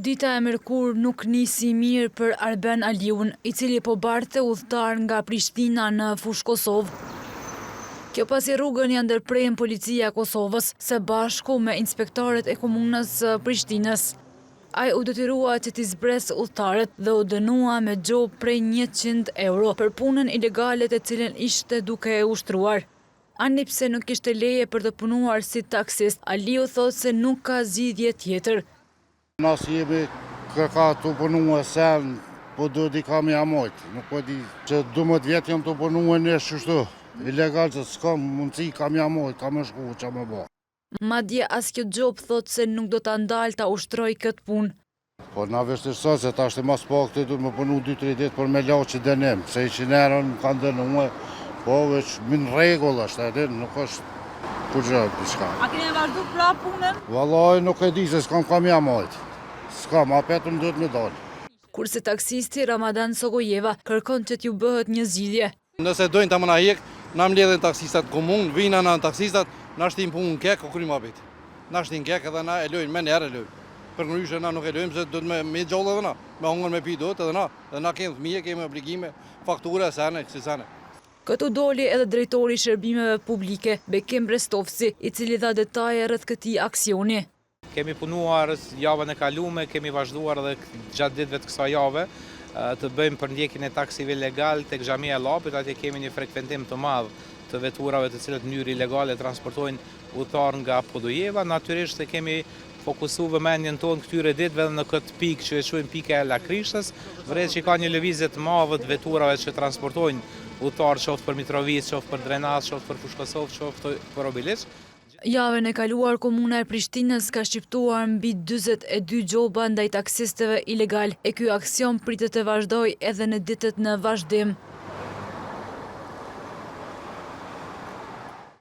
Dita e mërkur nuk nisi mirë për Arben Aliun, i cili po barte udhëtar nga Prishtina në fushë Kosovë. Kjo pasi rrugën janë ndërprerën policia e Kosovës së bashku me inspektorët e komunës Prishtinës. Ai u detyrua që t'i zbresë udhëtarët dhe u dënua me gjobë prej 100 euro për punën ilegale të cilën ishte duke e ushtruar. Ani pse nuk kishte leje për të punuar si taksist, Aliu thotë se nuk ka zgjidhje tjetër. Nësë jemi kërka të punua sen, po do di kam ja mojtë. Nuk po di që 12 vjetë jam të punua në shështu. Ilegal që s'kam mundësi, kam ja mojtë, kam e shku që me bo. Madje as kjo gjobë thotë se nuk do ta ndalë ta ushtroj këtë punë. Po na vështirëson se ta është mas pak të du me punu 2-3 ditë për me lau që dënim. Se i qinerën kanë dënue, po veç min regull është, edhe nuk është përgjë për shka. A keni vazhdu pra punën? Valaj nuk e di se s'kam ja mojtë. S'kam, apetëm duhet me dalë. Kurse taksisti Ramadan Sogojeva kërkon që t'ju bëhet një zgjidhje. Nëse dojnë të më na hek, na mbledhen taksistat komunë, vina në taksistat, na shtin punë kek o krymë apit. Na shtin kek edhe na e lojnë, me njerë e lojnë. Për nëryshe na nuk e lojnë, se do të me gjallë edhe na. Me hongën me pi do të edhe na. Dhe na kemë fëmije, kemi obligime, faktura, sene, kësi sene. Këtu doli edhe drejtori i shërbimeve publike, Bekim Brestovci, i cili dha detaje rreth këtij aksioni. Kemi punuar javën e kalume, kemi vazhduar edhe gjatë ditëve të kësaj jave të bëjmë përndjekjen e taksive legal tek Xhamia e Llapit, atje kemi një frekventim të madh të veturave të cilët në mënyrë ilegale transportojnë udhëtar nga Podujeva. Natyrisht se kemi fokusuar vëmendjen tonë këtyre ditëve në këtë pikë që e quajmë pika e Lakrishës, vërtet që ka një lëvizje të madhe të veturave që transportojnë udhëtar, qoftë për Mitrovic, qoftë për Drenaz, qoftë për fushë Kosovë, qoftë për Obiliç. Javën e kaluar komuna e Prishtinës ka shqiptuar mbi 42 gjoba ndaj taksistëve ilegal e ky aksion pritet të vazhdojë edhe në ditët në vazhdim.